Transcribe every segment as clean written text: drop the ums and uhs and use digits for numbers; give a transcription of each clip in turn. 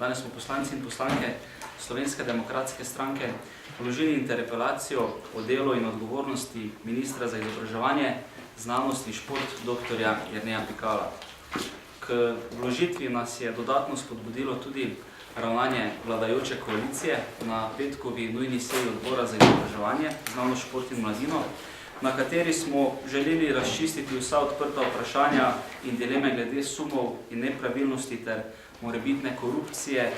Danes smo poslanci in poslanke Slovenske demokratske stranke vložili interpelacijo o delu in odgovornosti ministra za izobraževanje, znanost in šport dr. Jerneja Pikala. K vložitvi nas je dodatno spodbudilo tudi ravnanje vladajoče koalicije na petkovi nujni seji odbora za izobraževanje, znanost, šport in mladino, na kateri smo želeli razčistiti vsa odprta vprašanja in dileme glede sumov in nepravilnosti ter morebitne korupcije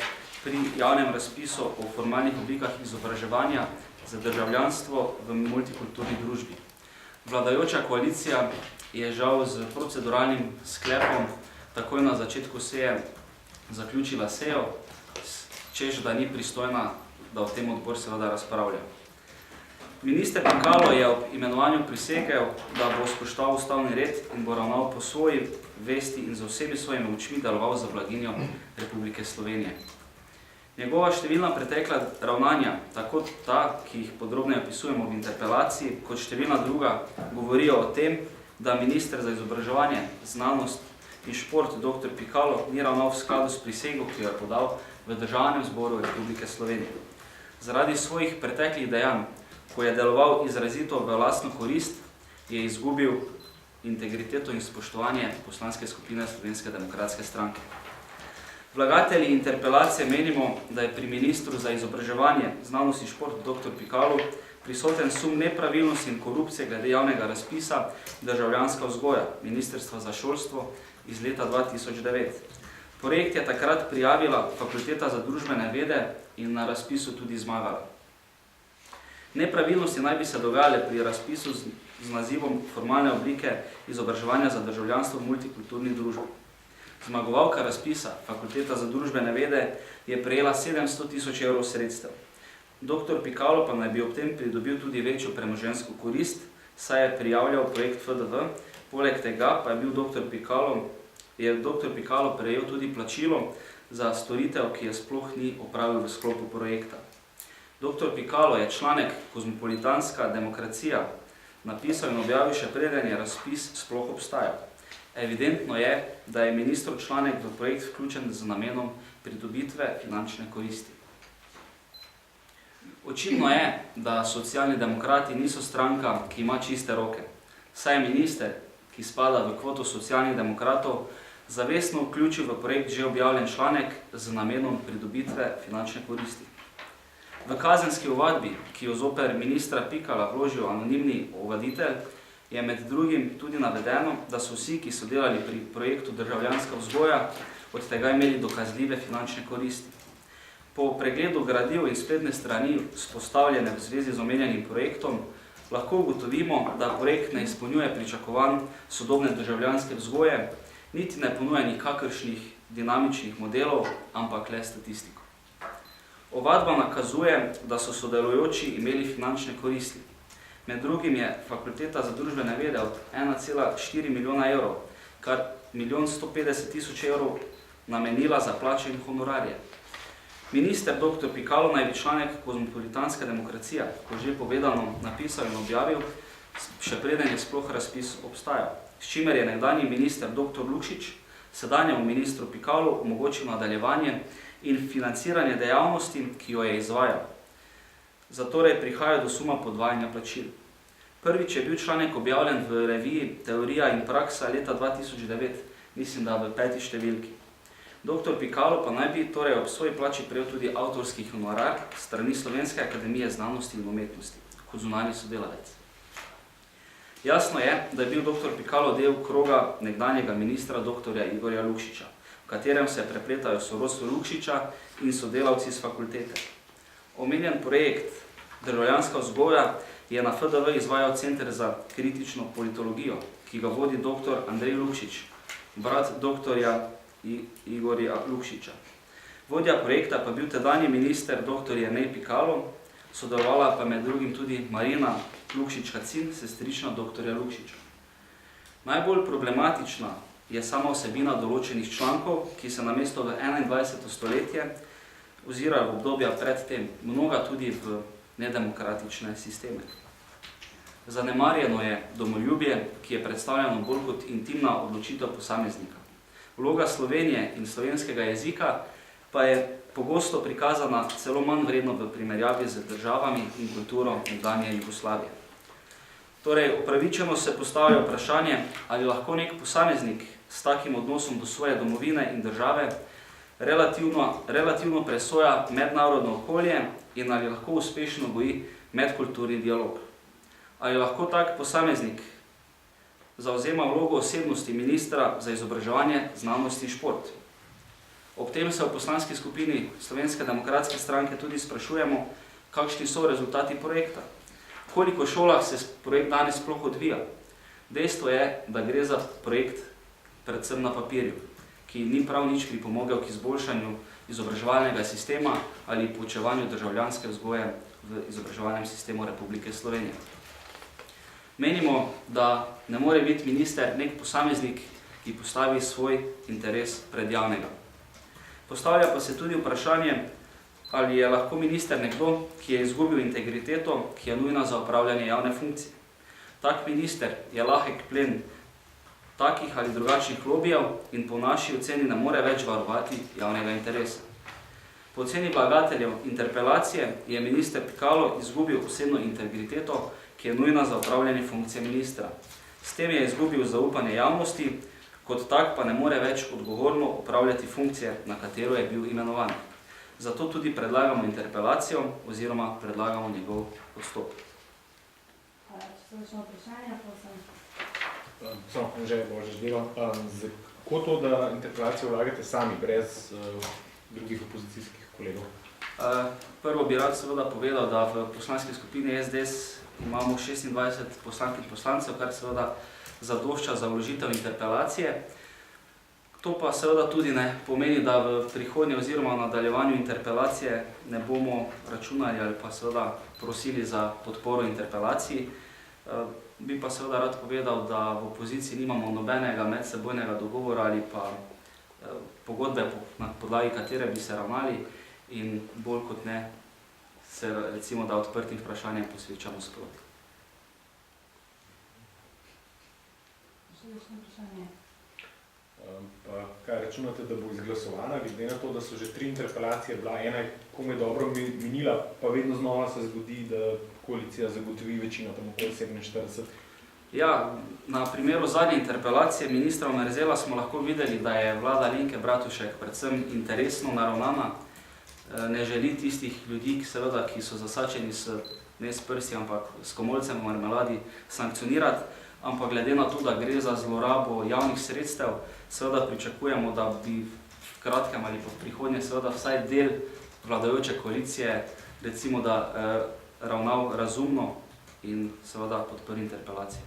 pri javnem razpisu o formalnih oblikah izobraževanja za državljanstvo v multikulturni družbi. Vladajoča koalicija je žal z proceduralnim sklepom takoj na začetku seje zaključila sejo, češ da ni pristojna, da v tem odbor seveda razpravlja. Minister Pikalo je ob imenovanju prisegel, da bo spoštoval ustavni red in bo ravnal po svoji vesti in z vsemi svojimi očmi deloval za blaginjo Republike Slovenije. Njegova številna pretekla ravnanja, tako ta, ki jih podrobneje opisujemo v interpelaciji, kot številna druga, govorijo o tem, da minister za izobraževanje, znanost in šport dr. Pikalo ni ravnal v skladu s prisego, ki jo je podal v Državnem zboru Republike Slovenije. Zaradi svojih preteklih dejanj, ko je deloval izrazito v lastno korist, je izgubil integriteto in spoštovanje poslanske skupine Slovenske demokratske stranke. Vlagatelji interpelacije menimo, da je pri ministru za izobraževanje, znanost in šport dr. Pikalu prisoten sum nepravilnosti in korupcije glede javnega razpisa Državljanska vzgoja Ministrstva za šolstvo iz leta 2009. Projekt je takrat prijavila Fakulteta za družbene vede in na razpisu tudi zmagala. Nepravilnosti naj bi se dogajale pri razpisu z nazivom formalne oblike izobraževanja za državljanstvo v multikulturni družbi. Zmagovalka razpisa Fakulteta za družbene vede je prejela 700 000 evrov sredstev. Dr. Pikalo pa naj bi ob tem pridobil tudi večjo premoženjsko korist, saj je prijavljal projekt FDV, poleg tega pa je bil dr. Pikalo prejel tudi plačilo za storitev, ki je sploh ni opravil v sklopu projekta. Dr. Pikalo je članek Kozmopolitanska demokracija napisal in objavil še preden je razpis sploh obstajal. Evidentno je, da je ministrov članek v projekt vključen z namenom pridobitve finančne koristi. Očitno je, da Socialni demokrati niso stranka, ki ima čiste roke. Saj je minister, ki spada v kvoto Socialnih demokratov, zavestno vključil v projekt že objavljen članek z namenom pridobitve finančne koristi. V kazenski ovadbi, ki jo zoper ministra Pikala vložil anonimni ovaditelj, je med drugim tudi navedeno, da so vsi, ki so delali pri projektu Državljanska vzgoja, od tega imeli dokazljive finančne koristi. Po pregledu gradiv in spletne strani vzpostavljene v zvezi z omenjenim projektom, lahko ugotovimo, da projekt ne izpolnjuje pričakovanj sodobne državljanske vzgoje, niti ne ponuja nikakršnih dinamičnih modelov, ampak le statistiko. Ovadba nakazuje, da so sodelujoči imeli finančne koristi. Med drugim je Fakulteta za družbene vede od 1,4 milijona evrov, kar 1 150 000 evrov namenila za plače in honorarje. Minister dr. Pikalo naj bi članek Kozmopolitanska demokracija, ko že povedano, napisal in objavil, še preden je sploh razpis obstajal, s čimer je nekdanji minister dr. Lukšič sedanjemu ministru Pikalu omogočil nadaljevanje in financiranje dejavnosti, ki jo je izvajal. Zatorej prihaja do suma podvajanja plačil. Prvič je bil članek objavljen v reviji Teorija in praksa leta 2009, mislim, da v 5. številki. Dr. Pikalo pa naj bi torej ob svoji plači prejel tudi avtorski honorar strani Slovenske akademije znanosti in umetnosti, kot zunanji sodelavec. Jasno je, da je bil dr. Pikalo del kroga nekdanjega ministra dr. Igorja Lukšiča, v katerem se prepletajo sorodstvo Lukšiča in sodelavci z fakultete. Omenjen projekt Državljanska vzgoja je na FDV izvajal Center za kritično politologijo, ki ga vodi dr. Andrej Lukšič, brat dr. Igorja Lukšiča. Vodja projekta pa bil tedanji minister dr. Jernej Pikalo, sodelovala pa med drugim tudi Marina Lukšič-Kacin, sestrična dr. Lukšiča. Najbolj problematična je sama vsebina določenih člankov, ki se namesto v 21. stoletje ozirajo v obdobja pred tem, mnoga tudi v nedemokratične sisteme. Zanemarjeno je domoljubje, ki je predstavljeno bolj kot intimna odločitev posameznika. Vloga Slovenije in slovenskega jezika pa je pogosto prikazana celo manj vredno v primerjavi z državami in kulturo nekdanje Jugoslavije. Torej, upravičeno se postavlja vprašanje, ali lahko nek posameznik s takim odnosom do svoje domovine in države relativno presoja mednarodno okolje in ali lahko uspešno goji medkulturni dialog. Ali lahko tak posameznik zavzema vlogo osebnosti ministra za izobraževanje, znanost in šport. Ob tem se v poslanski skupini Slovenske demokratske stranke tudi sprašujemo, kakšni so rezultati projekta. V koliko šolah se projekt danes sploh odvija? Dejstvo je, da gre za projekt predvsem na papirju, ki ni prav nič pripomogel k izboljšanju izobraževalnega sistema ali poučevanju državljanske vzgoje v izobraževalnem sistemu Republike Slovenije. Menimo, da ne more biti minister nek posameznik, ki postavi svoj interes pred javnega. Postavlja pa se tudi vprašanje, ali je lahko minister nekdo, ki je izgubil integriteto, ki je nujna za opravljanje javne funkcije. Tak minister je lahek plen takih ali drugačnih lobijev in po naši oceni ne more več varovati javnega interesa. Po oceni vlagateljev interpelacije je minister Pikalo izgubil osebno integriteto, ki je nujna za opravljanje funkcije ministra. S tem je izgubil zaupanje javnosti, kot tak pa ne more več odgovorno opravljati funkcije, na katero je bil imenovan. Zato tudi predlagamo interpelacijo oziroma predlagamo njegov odstop. Hvala, če so večno vprašanje, prosim. Samo, že božeš delo. Kako to, da interpelacijo vlagate sami, brez drugih opozicijskih kolegov? Prvo bi rad seveda povedal, da v poslanski skupini SDS imamo 26 poslank in poslancev, kar seveda zadošča za vložitev interpelacije. To pa seveda tudi ne pomeni, da v prihodnje oziroma v nadaljevanju interpelacije ne bomo računali ali pa seveda prosili za podporo interpelaciji. Bi pa seveda rad povedal, da v opoziciji nimamo nobenega medsebojnega dogovora ali pa pogodbe, na podlagi katere bi se ravnali in bolj kot ne se recimo da odprtim vprašanjem posvečamo sproti. Še večno vprašanje. Pa kaj računate, da bo izglasovana, glede na to, da so že 3 interpelacije bila, ena je komaj dobro minila, pa vedno znova se zgodi, da koalicija zagotovi večino, tam okoli 47. Ja, na primeru zadnje interpelacije ministra Omerzela smo lahko videli, da je vlada Alenke Bratušek predvsem interesno naravnana, ne želi tistih ljudi, ki so zasačeni ne s prsti, ampak s komolcem v marmeladi sankcionirati, ampak glede na to, da gre za zlorabo javnih sredstev, seveda pričakujemo, da bi v kratkem ali v prihodnje seveda vsaj del vladajoče koalicije recimo da ravnal razumno in seveda podprl interpelacijo.